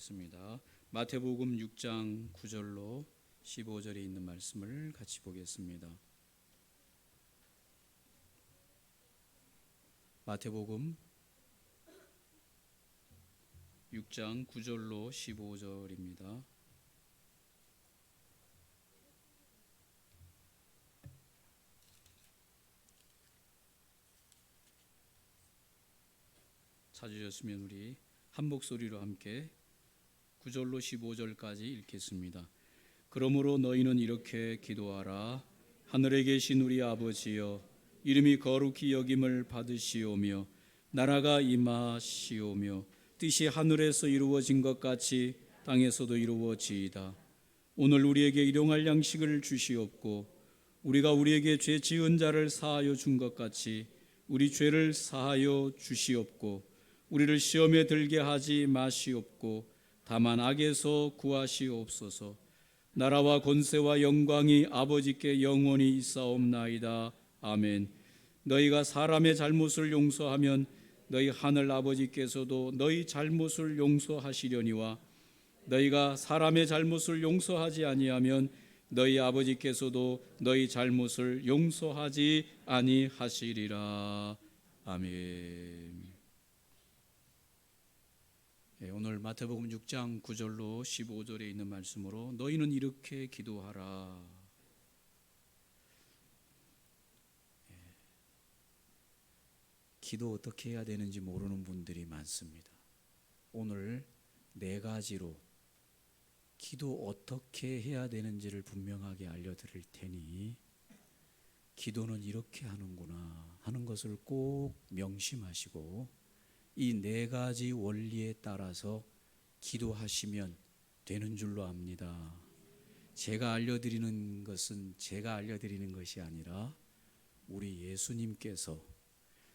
보겠습니다. 마태복음 6장 9절로 15절에 있는 말씀을 같이 보겠습니다. 마태복음 6장 9절로 15절입니다. 찾으셨으면 우리 한 목소리로 함께 9절로 15절까지 읽겠습니다. 그러므로 너희는 이렇게 기도하라. 하늘에 계신 우리 아버지여, 이름이 거룩히 여김을 받으시오며 나라가 임하시오며 뜻이 하늘에서 이루어진 것 같이 땅에서도 이루어지이다. 오늘 우리에게 일용할 양식을 주시옵고 우리가 우리에게 죄 지은 자를 사하여 준 것 같이 우리 죄를 사하여 주시옵고 우리를 시험에 들게 하지 마시옵고 다만 악에서 구하시옵소서. 나라와 권세와 영광이 아버지께 영원히 있사옵나이다. 아멘. 너희가 사람의 잘못을 용서하면 너희 하늘 아버지께서도 너희 잘못을 용서하시려니와 너희가 사람의 잘못을 용서하지 아니하면 너희 아버지께서도 너희 잘못을 용서하지 아니하시리라. 아멘. 오늘 마태복음 6장 9절로 15절에 있는 말씀으로 너희는 이렇게 기도하라. 기도 어떻게 해야 되는지 모르는 분들이 많습니다. 오늘 네 가지로 기도 어떻게 해야 되는지를 분명하게 알려드릴 테니 기도는 이렇게 하는구나 하는 것을 꼭 명심하시고 이 네 가지 원리에 따라서 기도하시면 되는 줄로 압니다. 제가 알려드리는 것은 제가 알려드리는 것이 아니라 우리 예수님께서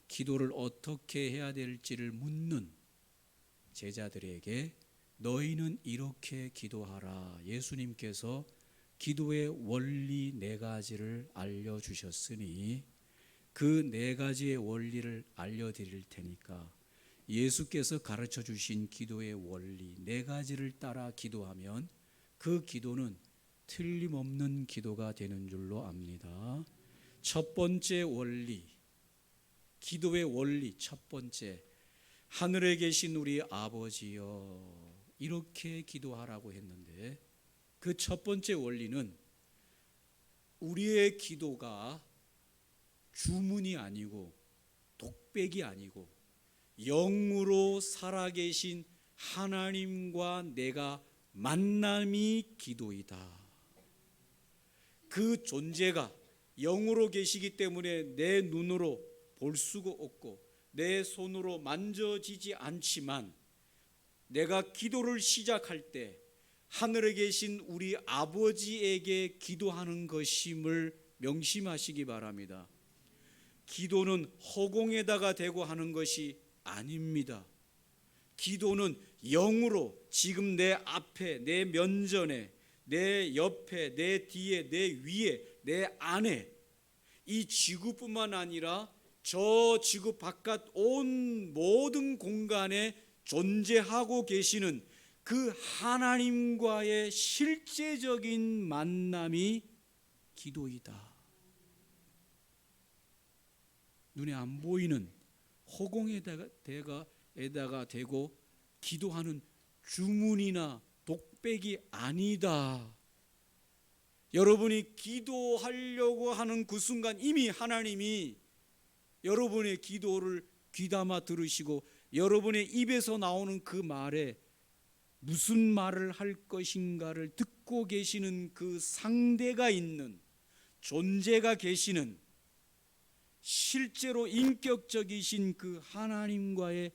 기도를 어떻게 해야 될지를 묻는 제자들에게 너희는 이렇게 기도하라. 예수님께서 기도의 원리 네 가지를 알려주셨으니 그 네 가지의 원리를 알려드릴 테니까 예수께서 가르쳐 주신 기도의 원리 네 가지를 따라 기도하면 그 기도는 틀림없는 기도가 되는 줄로 압니다. 첫 번째 원리, 기도의 원리 첫 번째, 하늘에 계신 우리 아버지여 이렇게 기도하라고 했는데 그 첫 번째 원리는 우리의 기도가 주문이 아니고 독백이 아니고 영으로 살아계신 하나님과 내가 만남이 기도이다. 그 존재가 영으로 계시기 때문에 내 눈으로 볼 수가 없고 내 손으로 만져지지 않지만 내가 기도를 시작할 때 하늘에 계신 우리 아버지에게 기도하는 것임을 명심하시기 바랍니다. 기도는 허공에다가 대고 하는 것이 아닙니다. 기도는 영으로 지금 내 앞에, 내 면전에, 내 옆에, 내 뒤에, 내 위에, 내 안에 이 지구뿐만 아니라 저 지구 바깥 온 모든 공간에 존재하고 계시는 그 하나님과의 실제적인 만남이 기도이다. 눈에 안 보이는 허공에다가 대고 기도하는 주문이나 독백이 아니다. 여러분이 기도하려고 하는 그 순간 이미 하나님이 여러분의 기도를 귀담아 들으시고 여러분의 입에서 나오는 그 말에 무슨 말을 할 것인가를 듣고 계시는 그 상대가 있는 존재가 계시는 실제로 인격적이신 그 하나님과의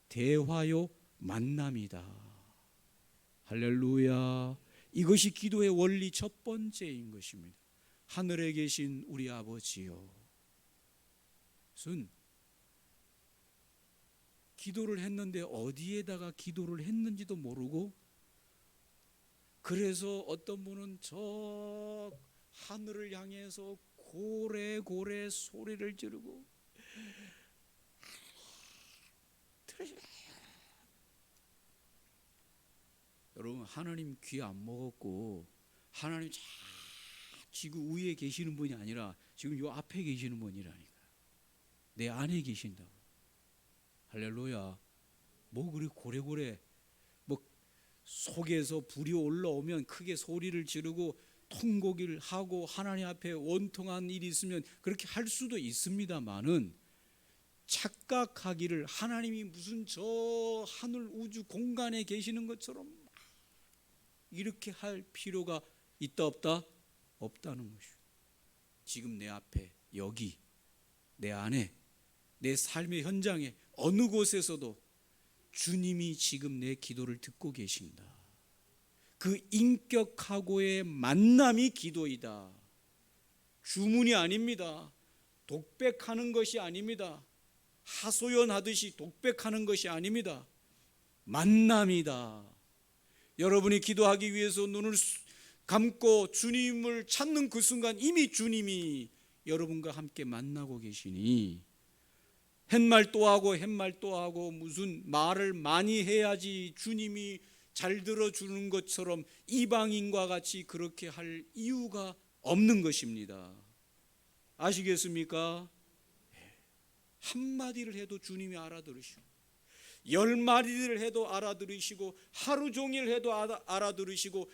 대화요 만남이다. 할렐루야. 이것이 기도의 원리 첫 번째인 것입니다. 하늘에 계신 우리 아버지요. 무슨 기도를 했는데 어디에다가 기도를 했는지도 모르고 그래서 어떤 분은 저 하늘을 향해서 고래고래 소리를 지르고 여러분, 하나님 귀 안 먹었고 하나님 저 지구 위에 계시는 분이 아니라 지금 요 앞에 계시는 분이라니까. 내 안에 계신다. 할렐루야. 뭐 그리 고래고래 뭐 속에서 불이 올라오면 크게 소리를 지르고 통곡을 하고 하나님 앞에 원통한 일이 있으면 그렇게 할 수도 있습니다만은, 착각하기를 하나님이 무슨 저 하늘 우주 공간에 계시는 것처럼 이렇게 할 필요가 있다 없다? 없다는 것이죠. 지금 내 앞에, 여기 내 안에, 내 삶의 현장에 어느 곳에서도 주님이 지금 내 기도를 듣고 계신다. 그 인격하고의 만남이 기도이다. 주문이 아닙니다. 독백하는 것이 아닙니다. 하소연하듯이 독백하는 것이 아닙니다. 만남이다. 여러분이 기도하기 위해서 눈을 감고 주님을 찾는 그 순간 이미 주님이 여러분과 함께 만나고 계시니, 햇말 또 하고 햇말 또 하고 무슨 말을 많이 해야지 주님이 잘 들어주는 것처럼 이방인과 같이 그렇게 할 이유가 없는 것입니다. 아시겠습니까? 한마디를 해도 주님이 알아들으시고, 10마디를 해도 알아들으시고, 하루 종일 해도 알아들으시고,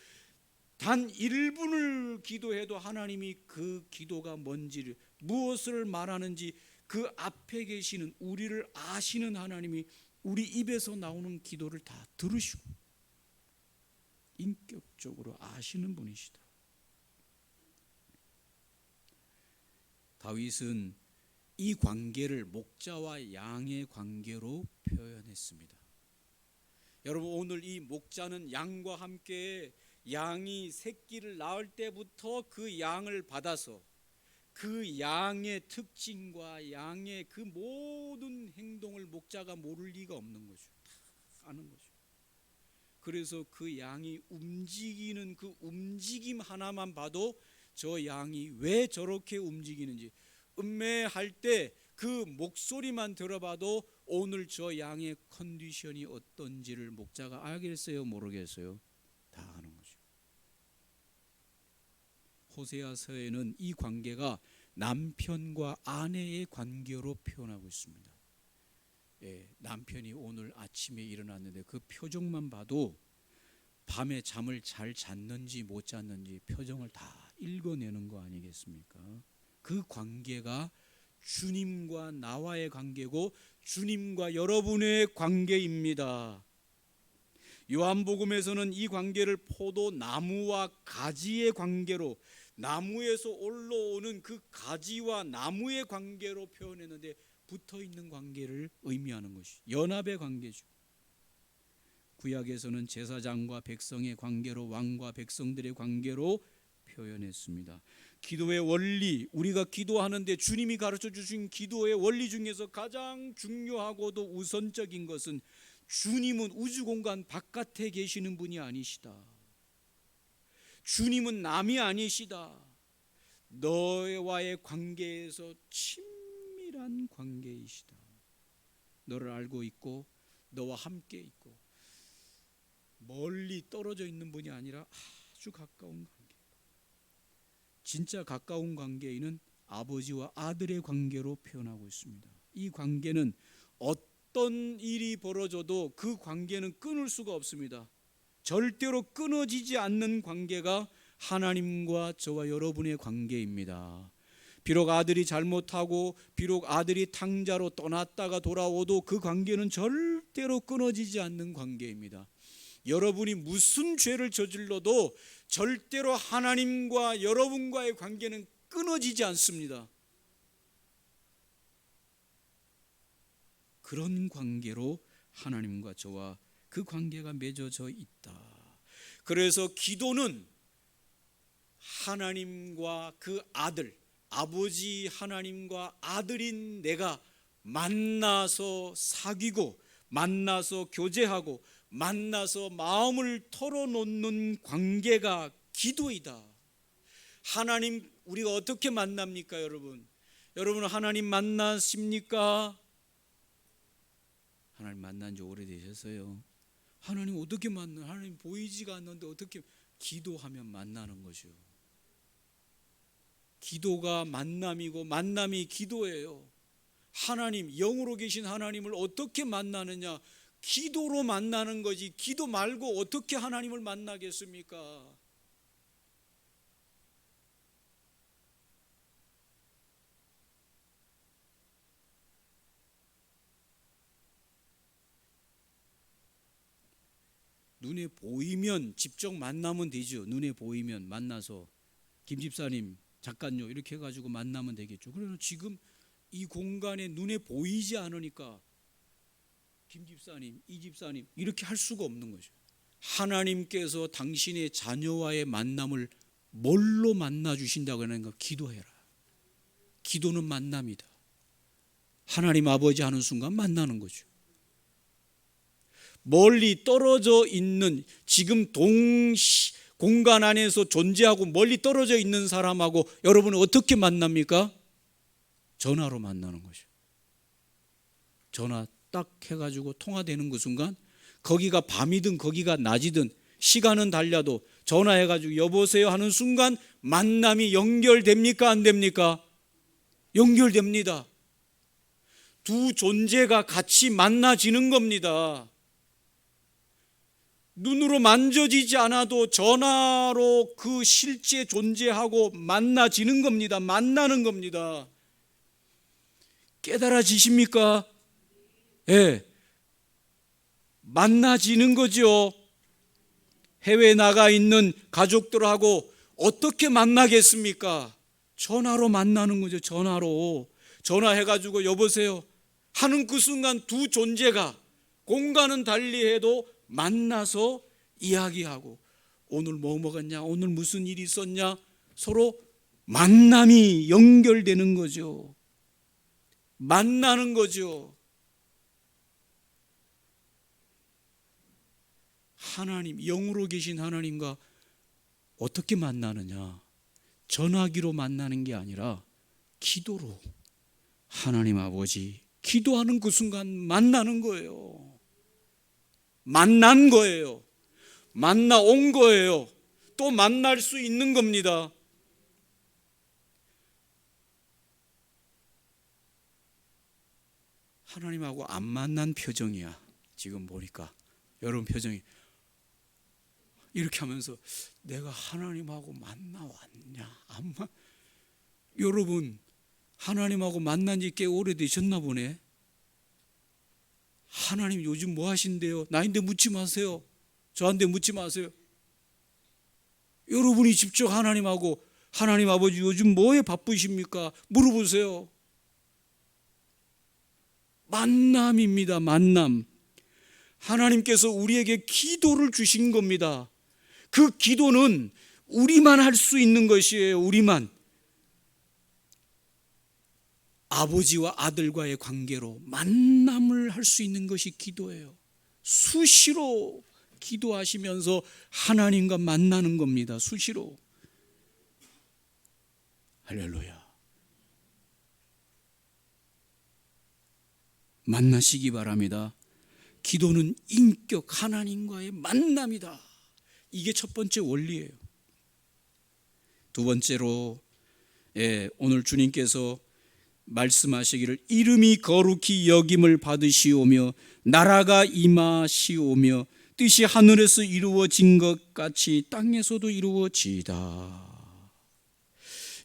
단 1분을 기도해도 하나님이 그 기도가 뭔지를, 무엇을 말하는지 그 앞에 계시는 우리를 아시는 하나님이 우리 입에서 나오는 기도를 다 들으시고 인격적으로 아시는 분이시다. 다윗은 이 관계를 목자와 양의 관계로 표현했습니다. 여러분, 오늘 이 목자는 양과 함께 양이 새끼를 낳을 때부터 그 양을 받아서 그 양의 특징과 양의 그 모든 행동을 목자가 모를 리가 없는 거죠. 다 아는 거죠. 그래서 그 양이 움직이는 그 움직임 하나만 봐도 저 양이 왜 저렇게 움직이는지, 음매할 때 그 목소리만 들어봐도 오늘 저 양의 컨디션이 어떤지를 목자가 알겠어요, 모르겠어요? 다 아는 거죠. 호세아서에는 이 관계가 남편과 아내의 관계로 표현하고 있습니다. 남편이 오늘 아침에 일어났는데 그 표정만 봐도 밤에 잠을 잘 잤는지 못 잤는지 표정을 다 읽어내는 거 아니겠습니까? 그 관계가 주님과 나와의 관계고 주님과 여러분의 관계입니다. 요한복음에서는 이 관계를 포도나무와 가지의 관계로, 나무에서 올라오는 그 가지와 나무의 관계로 표현했는데, 붙어있는 관계를 의미하는 것이 연합의 관계죠. 구약에서는 제사장과 백성의 관계로, 왕과 백성들의 관계로 표현했습니다. 기도의 원리, 우리가 기도하는데 주님이 가르쳐 주신 기도의 원리 중에서 가장 중요하고도 우선적인 것은, 주님은 우주공간 바깥에 계시는 분이 아니시다. 주님은 남이 아니시다. 너와의 관계에서 친밀한 관계이시다. 너를 알고 있고 너와 함께 있고 멀리 떨어져 있는 분이 아니라 아주 가까운 관계. 진짜 가까운 관계에는 아버지와 아들의 관계로 표현하고 있습니다. 이 관계는 어떤 일이 벌어져도 그 관계는 끊을 수가 없습니다. 절대로 끊어지지 않는 관계가 하나님과 저와 여러분의 관계입니다. 비록 아들이 잘못하고 비록 아들이 탕자로 떠났다가 돌아오도 그 관계는 절대로 끊어지지 않는 관계입니다. 여러분이 무슨 죄를 저질러도 절대로 하나님과 여러분과의 관계는 끊어지지 않습니다. 그런 관계로 하나님과 저와 그 관계가 맺어져 있다. 그래서 기도는 하나님과 그 아들, 아버지 하나님과 아들인 내가 만나서 사귀고, 만나서 교제하고, 만나서 마음을 털어놓는 관계가 기도이다. 하나님, 우리가 어떻게 만납니까, 여러분? 여러분 하나님 만나십니까? 하나님 만난 지 오래되셨어요? 하나님 어떻게 만나? 하나님 보이지가 않는데 어떻게? 기도하면 만나는 거죠. 기도가 만남이고 만남이 기도예요. 하나님, 영으로 계신 하나님을 어떻게 만나느냐? 기도로 만나는 거지. 기도 말고 어떻게 하나님을 만나겠습니까? 눈에 보이면 직접 만나면 되죠. 눈에 보이면 만나서 김 집사님 잠깐요 이렇게 해가지고 만나면 되겠죠. 그러나 지금 이 공간에 눈에 보이지 않으니까 김 집사님, 이 집사님 이렇게 할 수가 없는 거죠. 하나님께서 당신의 자녀와의 만남을 뭘로 만나 주신다고 하는가? 기도해라. 기도는 만남이다. 하나님 아버지 하는 순간 만나는 거죠. 멀리 떨어져 있는, 지금 공간 안에서 존재하고 멀리 떨어져 있는 사람하고 여러분은 어떻게 만납니까? 전화로 만나는 거죠. 전화 딱 해가지고 통화되는 그 순간, 거기가 밤이든 거기가 낮이든 시간은 달려도 전화해가지고 여보세요 하는 순간 만남이 연결됩니까? 안 됩니까? 연결됩니다. 두 존재가 같이 만나지는 겁니다. 눈으로 만져지지 않아도 전화로 그 실제 존재하고 만나지는 겁니다. 만나는 겁니다. 깨달아지십니까? 예. 만나지는 거죠. 해외에 나가 있는 가족들하고 어떻게 만나겠습니까? 전화로 만나는 거죠. 전화로. 전화해가지고 여보세요 하는 그 순간 두 존재가 공간은 달리해도 만나서 이야기하고 오늘 뭐 먹었냐, 오늘 무슨 일이 있었냐, 서로 만남이 연결되는 거죠. 만나는 거죠. 하나님, 영으로 계신 하나님과 어떻게 만나느냐? 전화기로 만나는 게 아니라 기도로. 하나님 아버지, 기도하는 그 순간 만나는 거예요. 만난 거예요. 만나온 거예요. 또 만날 수 있는 겁니다. 하나님하고 안 만난 표정이야. 지금 보니까 여러분 표정이 이렇게 하면서 내가 하나님하고 만나왔냐? 여러분 하나님하고 만난 지 꽤 오래되셨나 보네. 하나님 요즘 뭐 하신대요? 나인데 묻지 마세요. 저한테 묻지 마세요. 여러분이 직접 하나님하고 하나님 아버지 요즘 뭐에 바쁘십니까? 물어보세요. 만남입니다. 만남. 하나님께서 우리에게 기도를 주신 겁니다. 그 기도는 우리만 할 수 있는 것이에요. 우리만. 아버지와 아들과의 관계로 만남을 할 수 있는 것이 기도예요. 수시로 기도하시면서 하나님과 만나는 겁니다. 수시로. 할렐루야. 만나시기 바랍니다. 기도는 인격 하나님과의 만남이다. 이게 첫 번째 원리예요. 두 번째로 오늘 주님께서 말씀하시기를 이름이 거룩히 여김을 받으시오며 나라가 임하시오며 뜻이 하늘에서 이루어진 것 같이 땅에서도 이루어지이다.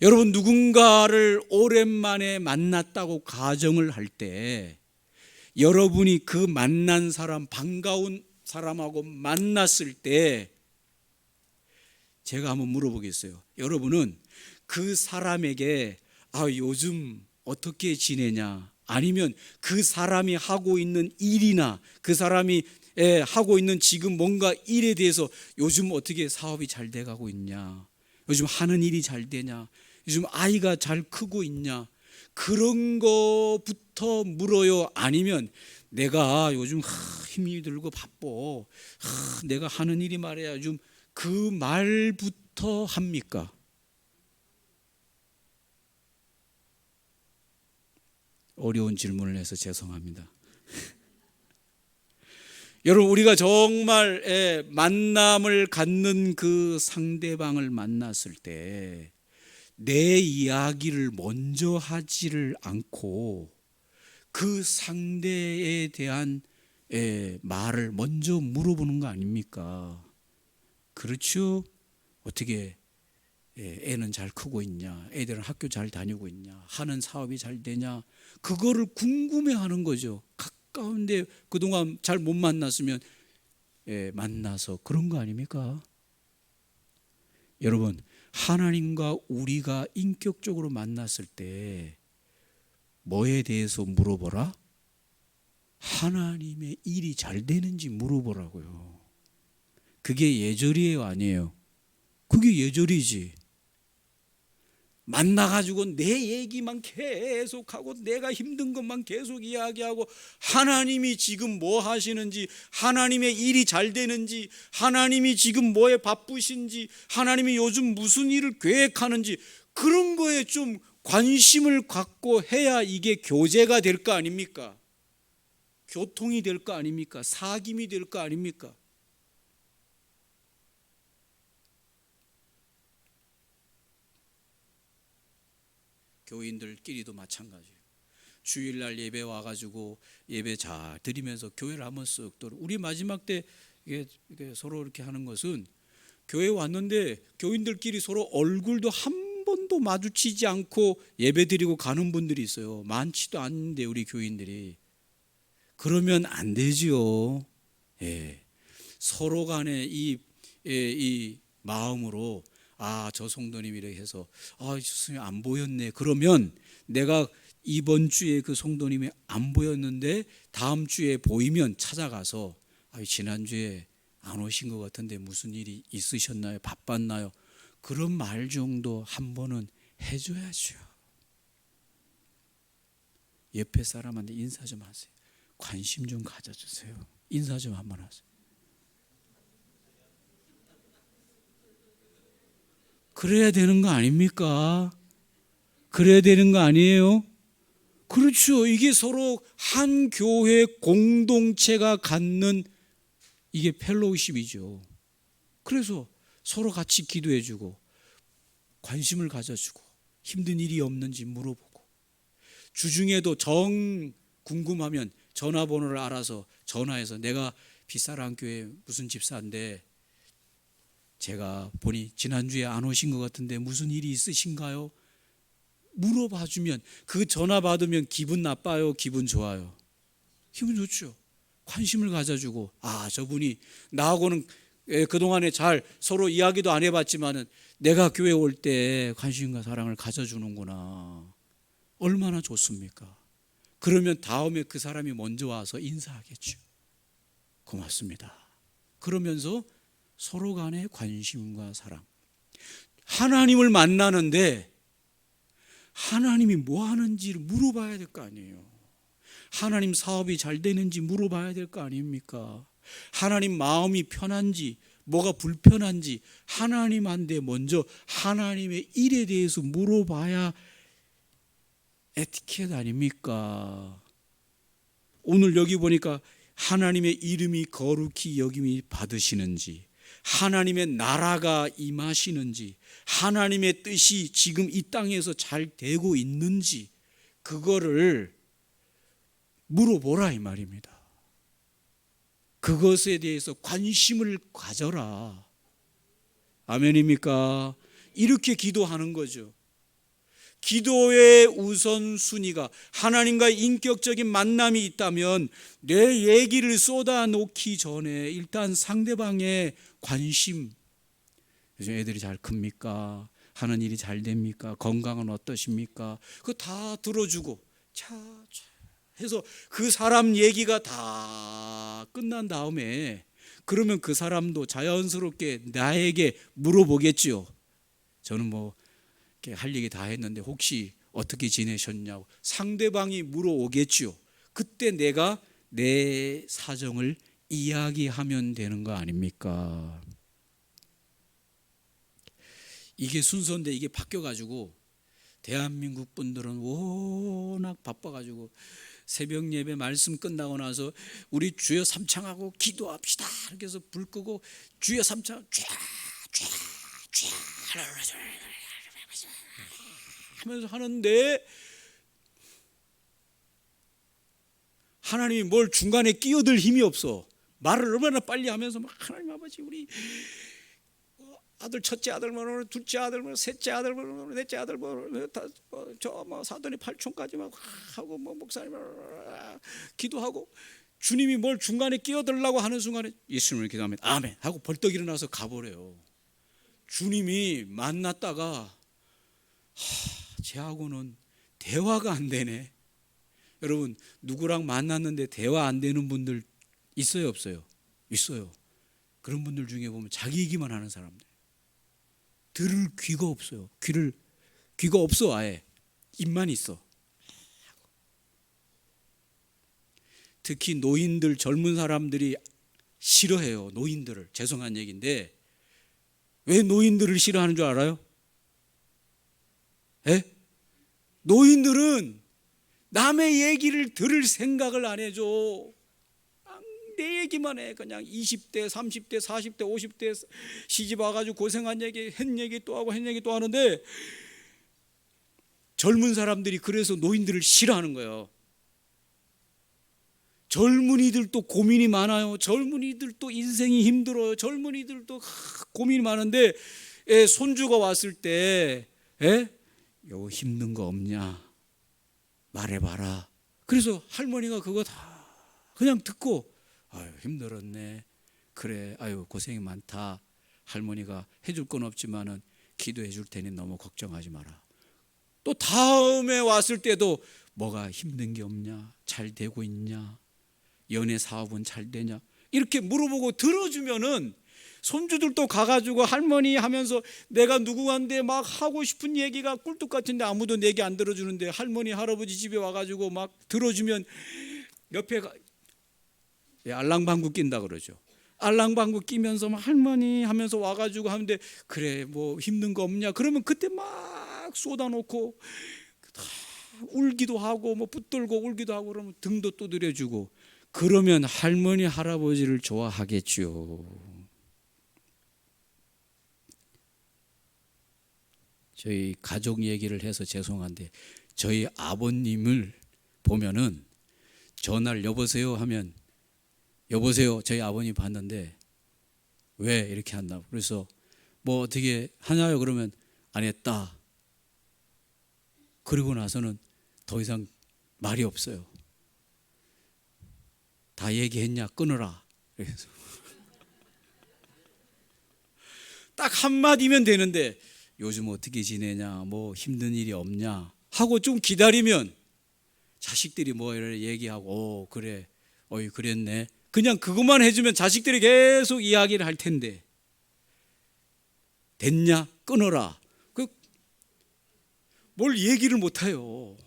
여러분 누군가를 오랜만에 만났다고 가정을 할 때 여러분이 그 만난 사람, 반가운 사람하고 만났을 때 제가 한번 물어보겠어요. 여러분은 그 사람에게 요즘 어떻게 지내냐, 아니면 그 사람이 하고 있는 일이나 그 사람이 하고 있는 지금 뭔가 일에 대해서 요즘 어떻게 사업이 잘 돼가고 있냐, 요즘 하는 일이 잘 되냐, 요즘 아이가 잘 크고 있냐, 그런 거부터 물어요? 아니면 내가 요즘 힘이 들고 바빠, 내가 하는 일이 말이야 요즘, 그 말부터 합니까? 어려운 질문을 해서 죄송합니다. 여러분, 우리가 정말 만남을 갖는 그 상대방을 만났을 때 내 이야기를 먼저 하지를 않고 그 상대에 대한 말을 먼저 물어보는 거 아닙니까? 그렇죠? 어떻게 애는 잘 크고 있냐? 애들은 학교 잘 다니고 있냐? 하는 사업이 잘 되냐? 그거를 궁금해하는 거죠. 가까운데 그동안 잘 못 만났으면 만나서 그런 거 아닙니까? 여러분, 하나님과 우리가 인격적으로 만났을 때 뭐에 대해서 물어보라? 하나님의 일이 잘 되는지 물어보라고요. 그게 예절이에요, 아니에요? 그게 예절이지. 만나가지고 내 얘기만 계속하고 내가 힘든 것만 계속 이야기하고 하나님이 지금 뭐 하시는지, 하나님의 일이 잘 되는지, 하나님이 지금 뭐에 바쁘신지, 하나님이 요즘 무슨 일을 계획하는지 그런 거에 좀 관심을 갖고 해야 이게 교제가 될 거 아닙니까? 교통이 될 거 아닙니까? 사귐이 될 거 아닙니까? 교인들끼리도 마찬가지예요. 주일날 예배 와가지고 예배 잘 드리면서 교회를 한번 쓱 돌아. 우리 마지막 때 이게 서로 이렇게 하는 것은 교회 왔는데 교인들끼리 서로 얼굴도 한 번도 마주치지 않고 예배 드리고 가는 분들이 있어요. 많지도 않은데 우리 교인들이. 그러면 안 되지요. 서로 간에 이 마음으로 저 성도님이 이렇게 해서 스승님 안 보였네. 그러면 내가 이번 주에 그 성도님이 안 보였는데 다음 주에 보이면 찾아가서 지난주에 안 오신 것 같은데 무슨 일이 있으셨나요? 바빴나요? 그런 말 정도 한 번은 해줘야죠. 옆에 사람한테 인사 좀 하세요. 관심 좀 가져주세요. 인사 좀 한번 하세요. 그래야 되는 거 아닙니까? 그래야 되는 거 아니에요? 그렇죠. 이게 서로 한 교회 공동체가 갖는 이게 펠로우십이죠. 그래서 서로 같이 기도해주고 관심을 가져주고 힘든 일이 없는지 물어보고 주중에도 정 궁금하면 전화번호를 알아서 전화해서 내가 빗사람 교회 무슨 집사인데 제가 보니 지난주에 안 오신 것 같은데 무슨 일이 있으신가요? 물어봐주면 그 전화 받으면 기분 나빠요? 기분 좋아요? 기분 좋죠. 관심을 가져주고 저분이 나하고는 그동안에 잘 서로 이야기도 안 해봤지만은 내가 교회 올 때 관심과 사랑을 가져주는구나. 얼마나 좋습니까? 그러면 다음에 그 사람이 먼저 와서 인사하겠죠. 고맙습니다. 그러면서 서로 간의 관심과 사랑. 하나님을 만나는데 하나님이 뭐 하는지를 물어봐야 될 거 아니에요. 하나님 사업이 잘 되는지 물어봐야 될 거 아닙니까? 하나님 마음이 편한지 뭐가 불편한지 하나님한테 먼저 하나님의 일에 대해서 물어봐야 에티켓 아닙니까? 오늘 여기 보니까 하나님의 이름이 거룩히 여김이 받으시는지, 하나님의 나라가 임하시는지, 하나님의 뜻이 지금 이 땅에서 잘 되고 있는지 그거를 물어보라 이 말입니다. 그것에 대해서 관심을 가져라. 아멘입니까? 이렇게 기도하는 거죠. 기도의 우선순위가 하나님과 인격적인 만남이 있다면 내 얘기를 쏟아놓기 전에 일단 상대방의 관심, 요즘 애들이 잘 큽니까? 하는 일이 잘 됩니까? 건강은 어떠십니까? 그거 다 들어주고 해서 그 사람 얘기가 다 끝난 다음에 그러면 그 사람도 자연스럽게 나에게 물어보겠죠. 저는 뭐 할 얘기 다 했는데 혹시 어떻게 지내셨냐고 상대방이 물어오겠죠. 그때 내가 내 사정을 이야기하면 되는 거 아닙니까? 이게 순서인데 이게 바뀌어가지고 대한민국 분들은 워낙 바빠가지고 새벽 예배 말씀 끝나고 나서 우리 주여 삼창하고 기도합시다. 이렇게 해서 불 끄고 주여 삼창 쫙쫙쫙 하면서 하는데 하나님이 뭘 중간에 끼어들 힘이 없어. 말을 얼마나 빨리 하면서 막 하나님 아버지 우리 아들 첫째 아들 뭐 둘째 아들 뭐 셋째 아들 뭐 넷째 아들 뭐저뭐 사돈이 팔촌까지 막 하고 뭐 목사님 기도하고 주님이 뭘 중간에 끼어들려고 하는 순간에 예수님을 기도하면 아멘 하고 벌떡 일어나서 가버려요. 주님이 만났다가 쟤하고는 대화가 안 되네. 여러분 누구랑 만났는데 대화 안 되는 분들 있어요 없어요? 있어요. 그런 분들 중에 보면 자기 얘기만 하는 사람들, 들을 귀가 없어요. 귀가 없어. 아예 입만 있어. 특히 노인들, 젊은 사람들이 싫어해요. 노인들을. 죄송한 얘기인데 왜 노인들을 싫어하는 줄 알아요? 에? 노인들은 남의 얘기를 들을 생각을 안 해줘. 내 얘기만 해. 그냥 20대, 30대, 40대, 50대 시집 와가지고 고생한 얘기, 한 얘기 또 하고 한 얘기 또 하는데 젊은 사람들이 그래서 노인들을 싫어하는 거예요. 젊은이들도 고민이 많아요. 젊은이들도 인생이 힘들어요. 젊은이들도 고민이 많은데 손주가 왔을 때 요 힘든 거 없냐 말해봐라. 그래서 할머니가 그거 다 그냥 듣고 아유 힘들었네. 그래 아유 고생이 많다. 할머니가 해줄 건 없지만은 기도해 줄 테니 너무 걱정하지 마라. 또 다음에 왔을 때도 뭐가 힘든 게 없냐, 잘 되고 있냐, 연애 사업은 잘 되냐 이렇게 물어보고 들어주면은 손주들도 가가지고 할머니 하면서 내가 누구한테 막 하고 싶은 얘기가 꿀뚝 같은데 아무도 내 얘기 안 들어주는데 할머니 할아버지 집에 와가지고 막 들어주면 옆에 알랑방구 낀다 그러죠. 알랑방구 끼면서 막 할머니 하면서 와가지고 하는데 그래 뭐 힘든 거 없냐 그러면 그때 막 쏟아놓고 다 울기도 하고 뭐 붙들고 울기도 하고 그러면 등도 두드려주고 그러면 할머니 할아버지를 좋아하겠죠. 저희 가족 얘기를 해서 죄송한데 저희 아버님을 보면은 전화를 여보세요 하면 여보세요 저희 아버님 봤는데 왜 이렇게 한다고 그래서 뭐 어떻게 하냐요 그러면 안 했다. 그리고 나서는 더 이상 말이 없어요. 다 얘기했냐 끊어라. 그래서 딱 한마디면 되는데 요즘 어떻게 지내냐 뭐 힘든 일이 없냐 하고 좀 기다리면 자식들이 뭐 이렇게 얘기하고 그래 어이 그랬네 그냥 그것만 해주면 자식들이 계속 이야기를 할 텐데 됐냐 끊어라 뭘 얘기를 못해요.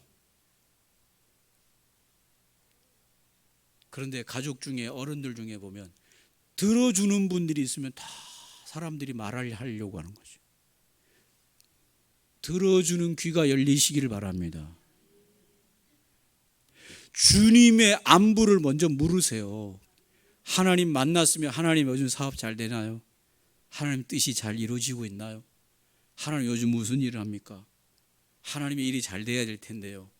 그런데 가족 중에 어른들 중에 보면 들어주는 분들이 있으면 다 사람들이 말하려고 하는 거죠. 들어주는 귀가 열리시기를 바랍니다. 주님의 안부를 먼저 물으세요. 하나님 만났으면 하나님 요즘 사업 잘 되나요? 하나님 뜻이 잘 이루어지고 있나요? 하나님 요즘 무슨 일을 합니까? 하나님의 일이 잘 돼야 될 텐데요.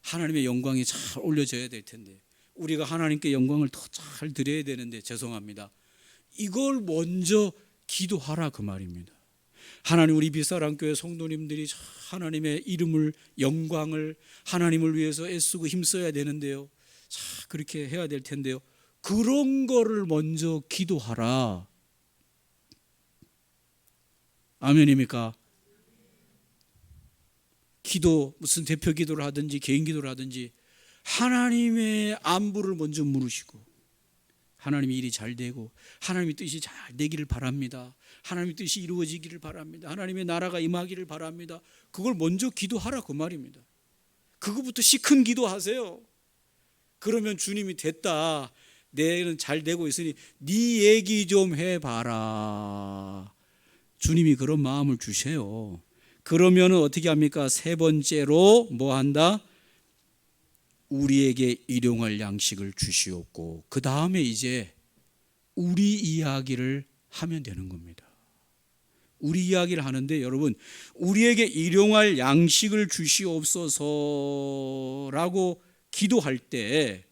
하나님의 영광이 잘 올려져야 될 텐데 우리가 하나님께 영광을 더 잘 드려야 되는데 죄송합니다. 이걸 먼저 기도하라 그 말입니다. 하나님 우리 빛사랑교회 성도님들이 하나님의 이름을 영광을 하나님을 위해서 애쓰고 힘써야 되는데요. 자, 그렇게 해야 될 텐데요. 그런 거를 먼저 기도하라. 아멘입니까? 기도 무슨 대표 기도를 하든지 개인 기도를 하든지 하나님의 안부를 먼저 물으시고 하나님의 일이 잘 되고 하나님의 뜻이 잘 되기를 바랍니다. 하나님의 뜻이 이루어지기를 바랍니다. 하나님의 나라가 임하기를 바랍니다. 그걸 먼저 기도하라 그 말입니다. 그거부터 시큰 기도하세요. 그러면 주님이 됐다. 내는 잘 되고 있으니 네 얘기 좀 해봐라. 주님이 그런 마음을 주세요. 그러면 어떻게 합니까? 세 번째로 뭐 한다? 우리에게 일용할 양식을 주시옵고, 그 다음에 이제 우리 이야기를 하면 되는 겁니다. 우리 이야기를 하는데, 여러분, 우리에게 일용할 양식을 주시옵소서라고 기도할 때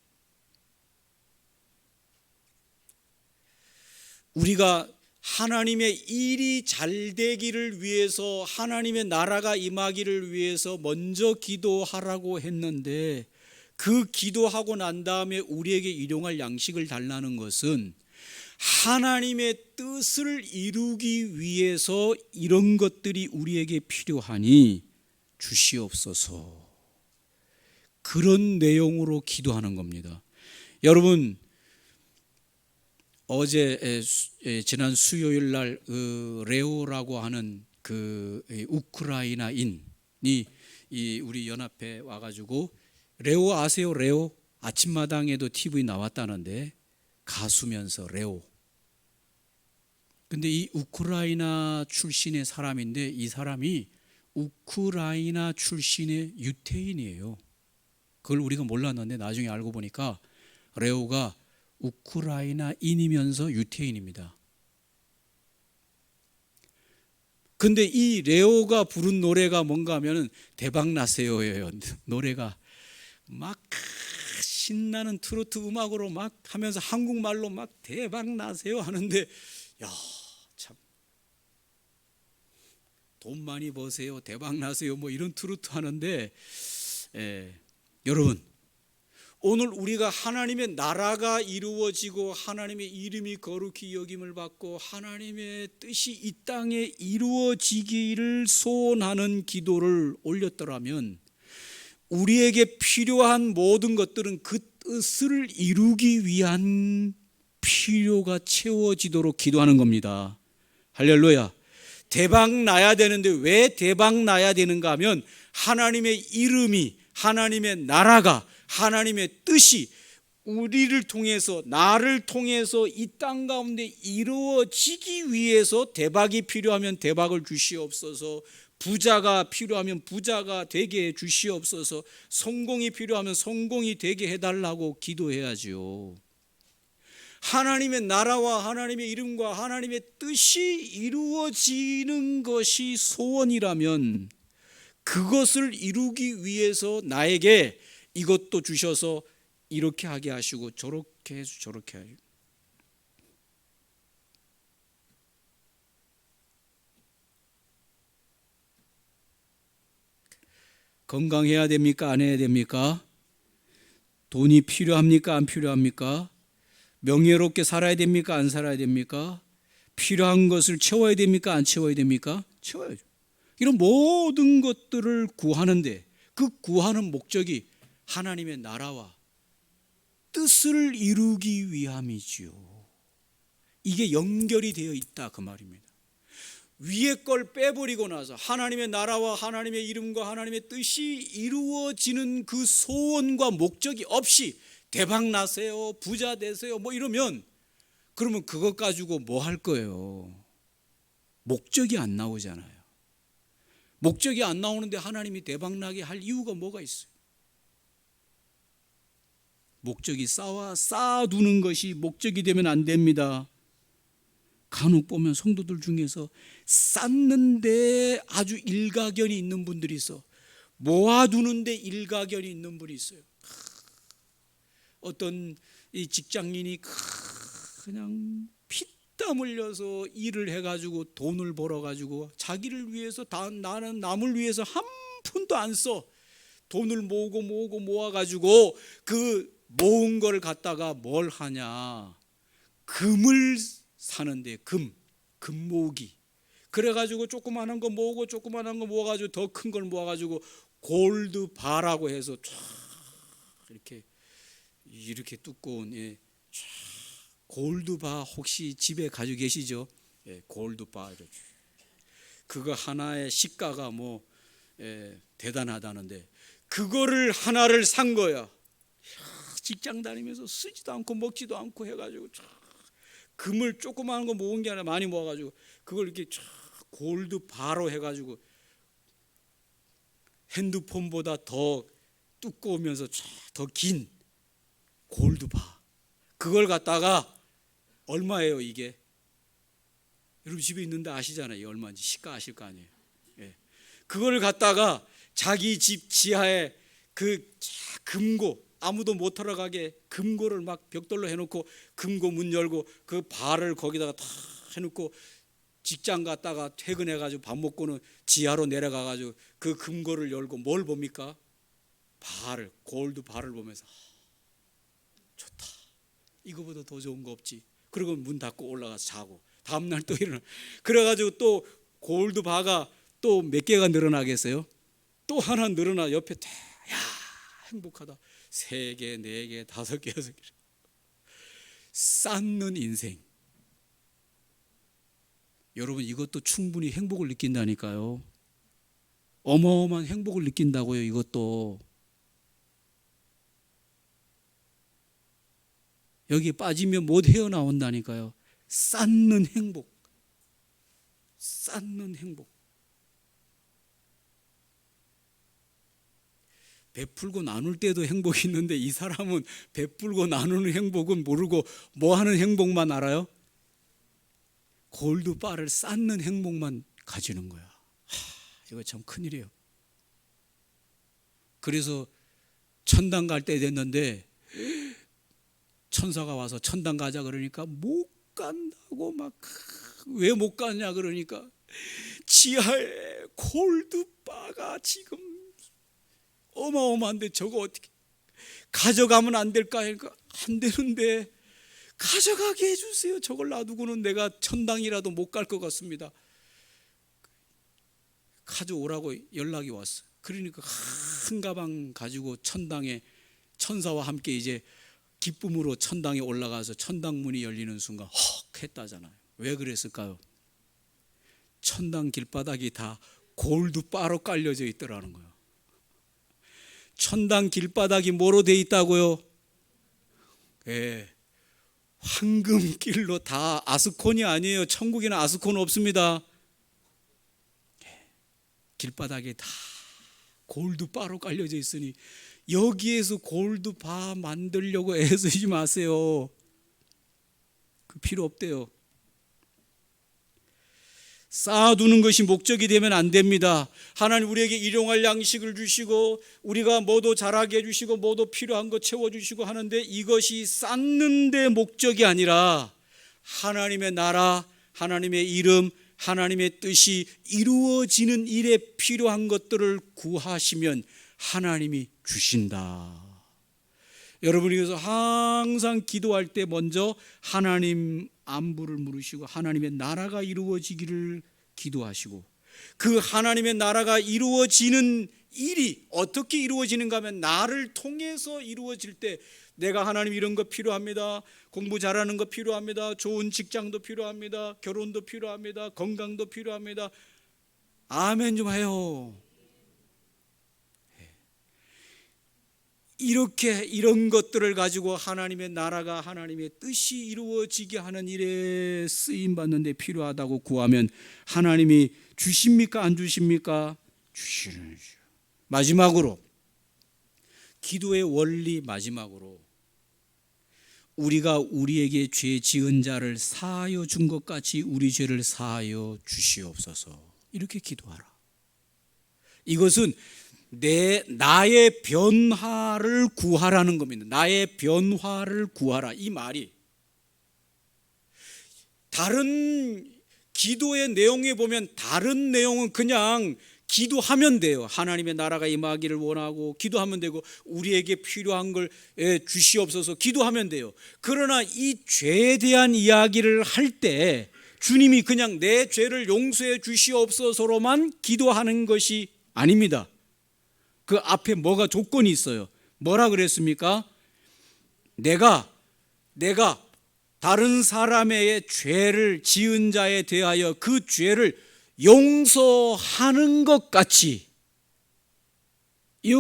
우리가 하나님의 일이 잘 되기를 위해서, 하나님의 나라가 임하기를 위해서 먼저 기도하라고 했는데, 그 기도하고 난 다음에 우리에게 일용할 양식을 달라는 것은 하나님의 뜻을 이루기 위해서 이런 것들이 우리에게 필요하니 주시옵소서, 그런 내용으로 기도하는 겁니다. 여러분, 어제 지난 수요일 날 레오라고 하는 그 우크라이나인이 우리 연합회 와가지고, 레오 아세요? 레오 아침마당에도 TV 나왔다는데, 가수면서 레오. 근데 이 우크라이나 출신의 사람인데, 이 사람이 우크라이나 출신의 유태인이에요. 그걸 우리가 몰랐는데 나중에 알고 보니까 레오가 우크라이나인이면서 유태인입니다. 근데 이 레오가 부른 노래가 뭔가 하면은 대박나세요예요. 노래가 막 신나는 트로트 음악으로 막 하면서 한국말로 막 대박나세요 하는데, 야, 참, 돈 많이 버세요, 대박나세요, 뭐 이런 트로트 하는데, 여러분, 오늘 우리가 하나님의 나라가 이루어지고 하나님의 이름이 거룩히 여김을 받고 하나님의 뜻이 이 땅에 이루어지기를 소원하는 기도를 올렸더라면, 우리에게 필요한 모든 것들은 그 뜻을 이루기 위한 필요가 채워지도록 기도하는 겁니다. 할렐루야. 대박 나야 되는데 왜 대박 나야 되는가 하면, 하나님의 이름이, 하나님의 나라가, 하나님의 뜻이 우리를 통해서, 나를 통해서 이 땅 가운데 이루어지기 위해서 대박이 필요하면 대박을 주시옵소서, 부자가 필요하면 부자가 되게 해 주시옵소서, 성공이 필요하면 성공이 되게 해달라고 기도해야지요. 하나님의 나라와 하나님의 이름과 하나님의 뜻이 이루어지는 것이 소원이라면, 그것을 이루기 위해서 나에게 이것도 주셔서 이렇게 하게 하시고 저렇게 해서 저렇게 하시고, 건강해야 됩니까? 안 해야 됩니까? 돈이 필요합니까? 안 필요합니까? 명예롭게 살아야 됩니까? 안 살아야 됩니까? 필요한 것을 채워야 됩니까? 안 채워야 됩니까? 채워야죠. 이런 모든 것들을 구하는데, 그 구하는 목적이 하나님의 나라와 뜻을 이루기 위함이지요. 이게 연결이 되어 있다, 그 말입니다. 위에 걸 빼버리고 나서 하나님의 나라와 하나님의 이름과 하나님의 뜻이 이루어지는 그 소원과 목적이 없이 대박 나세요, 부자 되세요, 뭐 이러면, 그러면 그것 가지고 뭐 할 거예요? 목적이 안 나오잖아요. 목적이 안 나오는데 하나님이 대박 나게 할 이유가 뭐가 있어요? 목적이 쌓아두는 것이 목적이 되면 안 됩니다. 간혹 보면 성도들 중에서 쌓는데 아주 일가견이 있는 분들이 있어. 모아두는데 일가견이 있는 분이 있어요. 어떤 이 직장인이 그냥 피땀 흘려서 일을 해가지고 돈을 벌어가지고 자기를 위해서, 나는 남을 위해서 한 푼도 안 써. 돈을 모아가지고 그 모은 걸 갖다가 뭘 하냐, 금을 사는데, 금 모으기. 그래가지고 조그만한 거 모으고 조그만한 거 모아가지고 더 큰 걸 모아가지고 골드바라고 해서 쫙 이렇게 두꺼운, 골드바 혹시 집에 가지고 계시죠? 골드바. 그거 하나의 시가가 뭐 대단하다는데, 그거를 하나를 산 거야. 직장 다니면서 쓰지도 않고 먹지도 않고 해가지고 금을 조그마한 거 모은 게 아니라 많이 모아가지고 그걸 이렇게 골드바로 해가지고 핸드폰보다 더 두꺼우면서 더 긴 골드바, 그걸 갖다가 얼마예요 이게? 여러분 집에 있는데 아시잖아요. 얼마인지 시가 아실 거 아니에요. 예. 그걸 갖다가 자기 집 지하에 그 금고, 아무도 못 들어가게 금고를 막 벽돌로 해놓고 금고 문 열고 그 발을 거기다가 다 해놓고 직장 갔다가 퇴근해가지고 밥 먹고는 지하로 내려가가지고 그 금고를 열고 뭘 봅니까? 발을, 골드 발을 보면서 좋다, 이거보다 더 좋은 거 없지. 그리고 문 닫고 올라가서 자고 다음날 또 일어나. 그래가지고 또 골드 바가 또 몇 개가 늘어나겠어요? 또 하나 늘어나. 옆에 야 행복하다. 3개, 4개, 5개, 6개. 쌓는 인생. 여러분 이것도 충분히 행복을 느낀다니까요. 어마어마한 행복을 느낀다고요. 이것도. 여기 빠지면 못 헤어나온다니까요. 쌓는 행복. 쌓는 행복. 베풀고 나눌 때도 행복이 있는데 이 사람은 베풀고 나누는 행복은 모르고 뭐 하는 행복만 알아요? 골드바를 쌓는 행복만 가지는 거야. 이거 참 큰일이에요. 그래서 천당 갈 때 됐는데 천사가 와서 천당 가자 그러니까 못 간다고 막. 왜 못 가냐 그러니까 지하에 골드바가 지금 어마어마한데 저거 어떻게 가져가면 안 될까 하니까 안 되는데 가져가게 해주세요. 저걸 놔두고는 내가 천당이라도 못 갈 것 같습니다. 가져오라고 연락이 왔어. 그러니까 큰 가방 가지고 천당에 천사와 함께 이제 기쁨으로 천당에 올라가서 천당 문이 열리는 순간 헉 했다잖아요. 왜 그랬을까요? 천당 길바닥이 다 골드바로 깔려져 있더라는 거예요. 천당 길바닥이 뭐로 돼 있다고요? 예, 황금길로 다. 아스콘이 아니에요. 천국에는 아스콘 없습니다. 길바닥에 다 골드바로 깔려져 있으니 여기에서 골드바 만들려고 애쓰지 마세요. 그 필요 없대요. 쌓아두는 것이 목적이 되면 안 됩니다. 하나님 우리에게 일용할 양식을 주시고 우리가 뭐도 자라게 해주시고 뭐도 필요한 거 채워주시고 하는데 이것이 쌓는 데 목적이 아니라 하나님의 나라, 하나님의 이름, 하나님의 뜻이 이루어지는 일에 필요한 것들을 구하시면 하나님이 주신다. 여러분이 그래서 항상 기도할 때 먼저 하나님 안부를 물으시고 하나님의 나라가 이루어지기를 기도하시고, 그 하나님의 나라가 이루어지는 일이 어떻게 이루어지는가 하면 나를 통해서 이루어질 때 내가 하나님 이런 거 필요합니다. 공부 잘하는 거 필요합니다. 좋은 직장도 필요합니다. 결혼도 필요합니다. 건강도 필요합니다. 아멘 좀 해요. 이렇게 이런 것들을 가지고 하나님의 나라가 하나님의 뜻이 이루어지게 하는 일에 쓰임 받는 데 필요하다고 구하면 하나님이 주십니까? 안 주십니까? 주시는 주. 마지막으로 기도의 원리, 마지막으로 우리가 우리에게 죄 지은 자를 사하여 준 것 같이 우리 죄를 사하여 주시옵소서. 이렇게 기도하라. 이것은 나의 변화를 구하라는 겁니다. 나의 변화를 구하라. 이 말이 다른 기도의 내용에 보면 다른 내용은 그냥 기도하면 돼요. 하나님의 나라가 임하기를 원하고 기도하면 되고 우리에게 필요한 걸 주시옵소서 기도하면 돼요. 그러나 이 죄에 대한 이야기를 할 때 주님이 그냥 내 죄를 용서해 주시옵소서로만 기도하는 것이 아닙니다. 그 앞에 뭐가 조건이 있어요. 뭐라 그랬습니까? 내가 다른 사람의 죄를 지은 자에 대하여 그 죄를 용서하는 것 같이, 이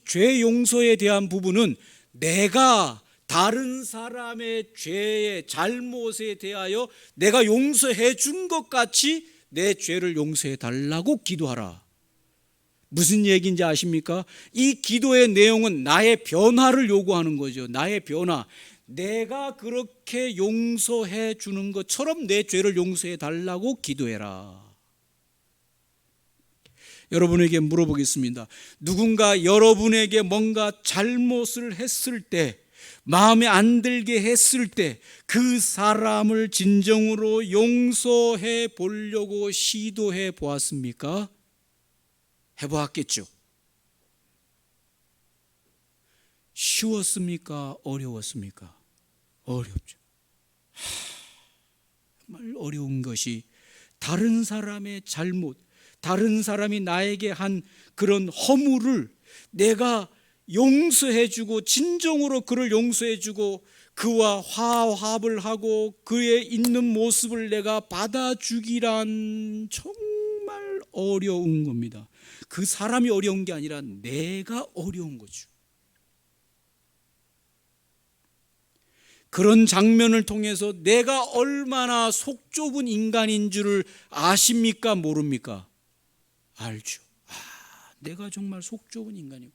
죄 용서에 대한 부분은 내가 다른 사람의 죄의 잘못에 대하여 내가 용서해 준 것 같이 내 죄를 용서해 달라고 기도하라. 무슨 얘기인지 아십니까? 이 기도의 내용은 나의 변화를 요구하는 거죠. 나의 변화. 내가 그렇게 용서해 주는 것처럼 내 죄를 용서해 달라고 기도해라. 여러분에게 물어보겠습니다. 누군가 여러분에게 뭔가 잘못을 했을 때, 마음에 안 들게 했을 때 그 사람을 진정으로 용서해 보려고 시도해 보았습니까? 해보았겠죠. 쉬웠습니까? 어려웠습니까? 어렵죠. 정말 어려운 것이 다른 사람의 잘못, 다른 사람이 나에게 한 그런 허물을 내가 용서해주고 진정으로 그를 용서해주고 그와 화합을 하고 그의 있는 모습을 내가 받아주기란 정말 어려운 겁니다. 그 사람이 어려운 게 아니라 내가 어려운 거죠. 그런 장면을 통해서 내가 얼마나 속 좁은 인간인 줄을 아십니까? 모릅니까? 알죠. 내가 정말 속 좁은 인간이고,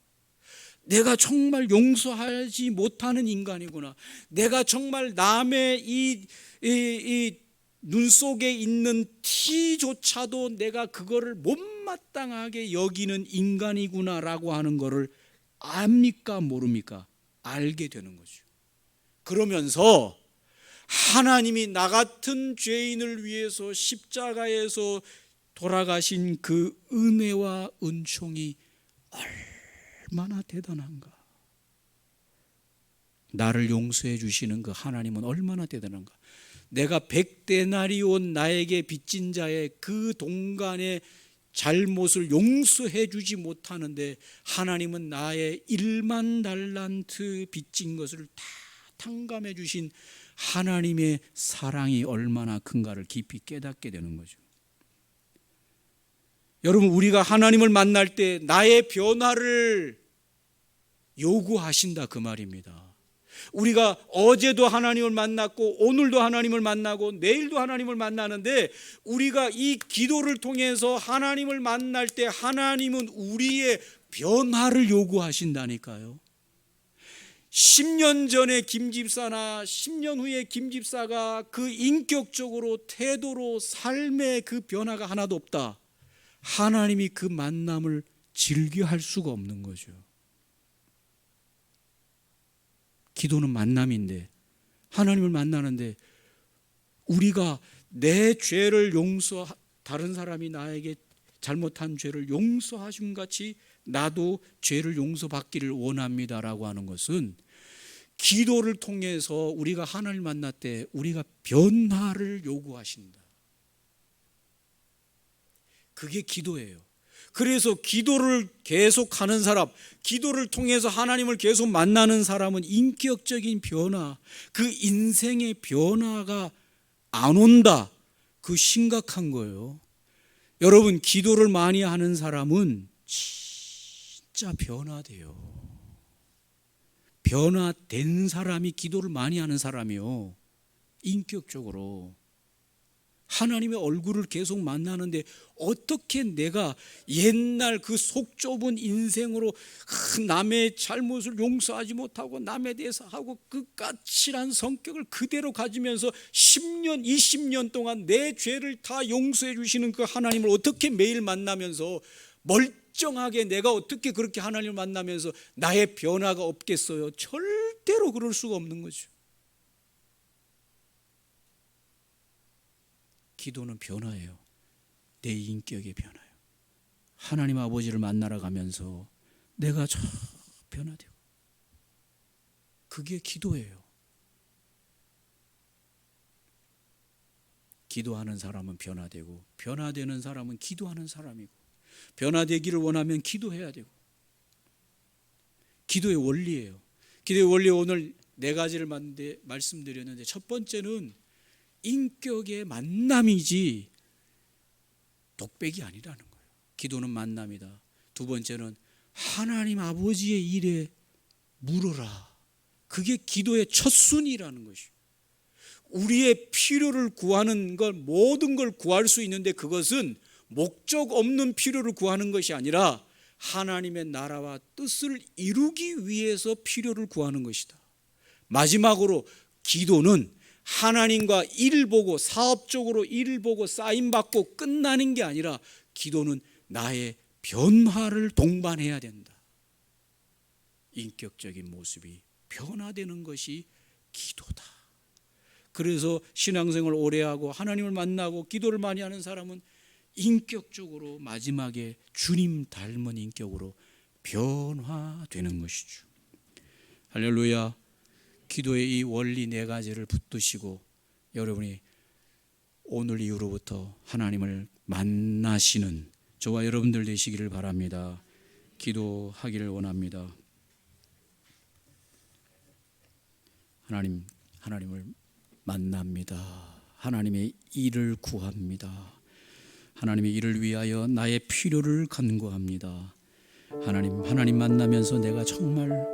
내가 정말 용서하지 못하는 인간이구나. 내가 정말 남의 이 눈 속에 있는 티조차도 내가 그거를 못마땅하게 여기는 인간이구나라고 하는 거를 압니까? 모릅니까? 알게 되는 거죠. 그러면서 하나님이 나 같은 죄인을 위해서 십자가에서 돌아가신 그 은혜와 은총이 얼마나 대단한가. 나를 용서해 주시는 그 하나님은 얼마나 대단한가. 내가 100데나리온 나에게 빚진 자의 그 동간의 잘못을 용서해 주지 못하는데 하나님은 나의 1만 달란트 빚진 것을 다 탕감해 주신 하나님의 사랑이 얼마나 큰가를 깊이 깨닫게 되는 거죠. 여러분, 우리가 하나님을 만날 때 나의 변화를 요구하신다 그 말입니다. 우리가 어제도 하나님을 만났고 오늘도 하나님을 만나고 내일도 하나님을 만나는데 우리가 이 기도를 통해서 하나님을 만날 때 하나님은 우리의 변화를 요구하신다니까요. 10년 전에 김집사나 10년 후에 김집사가 그 인격적으로 태도로 삶의 그 변화가 하나도 없다. 하나님이 그 만남을 즐겨할 수가 없는 거죠. 기도는 만남인데 하나님을 만나는데 우리가 내 죄를 다른 사람이 나에게 잘못한 죄를 용서하신 같이 나도 죄를 용서받기를 원합니다라고 하는 것은 기도를 통해서 우리가 하나님을 만날 때 우리가 변화를 요구하신다. 그게 기도예요. 그래서 기도를 계속하는 사람, 기도를 통해서 하나님을 계속 만나는 사람은 인격적인 변화, 그 인생의 변화가 안 온다. 그 심각한 거예요. 여러분, 기도를 많이 하는 사람은 진짜 변화돼요. 변화된 사람이 기도를 많이 하는 사람이요. 인격적으로. 하나님의 얼굴을 계속 만나는데 어떻게 내가 옛날 그 속 좁은 인생으로 남의 잘못을 용서하지 못하고 남에 대해서 하고 그 까칠한 성격을 그대로 가지면서 10년, 20년 동안 내 죄를 다 용서해 주시는 그 하나님을 어떻게 매일 만나면서 멀쩡하게 내가 어떻게 그렇게 하나님을 만나면서 나의 변화가 없겠어요? 절대로 그럴 수가 없는 거죠. 기도는 변화예요. 내 인격의 변화예요. 하나님 아버지를 만나러 가면서 내가 저 변화되고, 그게 기도예요. 기도하는 사람은 변화되고, 변화되는 사람은 기도하는 사람이고, 변화되기를 원하면 기도해야 되고, 기도의 원리예요. 기도의 원리 오늘 4가지를 말씀드렸는데, 첫 번째는 인격의 만남이지 독백이 아니라는 거예요. 기도는 만남이다. 두 번째는 하나님 아버지의 일에 물어라. 그게 기도의 첫 순위라는 것이에요. 우리의 필요를 구하는 것, 모든 걸 구할 수 있는데 그것은 목적 없는 필요를 구하는 것이 아니라 하나님의 나라와 뜻을 이루기 위해서 필요를 구하는 것이다. 마지막으로 기도는 하나님과 일을 보고 사업적으로 일을 보고 사인받고 끝나는 게 아니라 기도는 나의 변화를 동반해야 된다. 인격적인 모습이 변화되는 것이 기도다. 그래서 신앙생활을 오래 하고 하나님을 만나고 기도를 많이 하는 사람은 인격적으로 마지막에 주님 닮은 인격으로 변화되는 것이죠. 할렐루야. 기도의 이 원리 4가지를 붙드시고 여러분이 오늘 이후로부터 하나님을 만나시는 저와 여러분들 되시기를 바랍니다. 기도하기를 원합니다. 하나님을 만납니다. 하나님의 일을 구합니다. 하나님의 일을 위하여 나의 필요를 간구합니다. 하나님 만나면서 내가 정말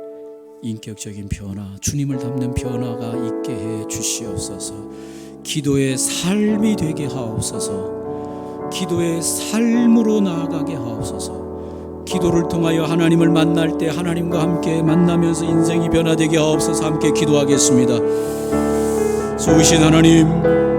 인격적인 변화, 주님을 닮는 변화가 있게 해 주시옵소서. 기도의 삶이 되게 하옵소서. 기도의 삶으로 나아가게 하옵소서. 기도를 통하여 하나님을 만날 때 하나님과 함께 만나면서 인생이 변화되게 하옵소서. 함께 기도하겠습니다. 좋으신 하나님,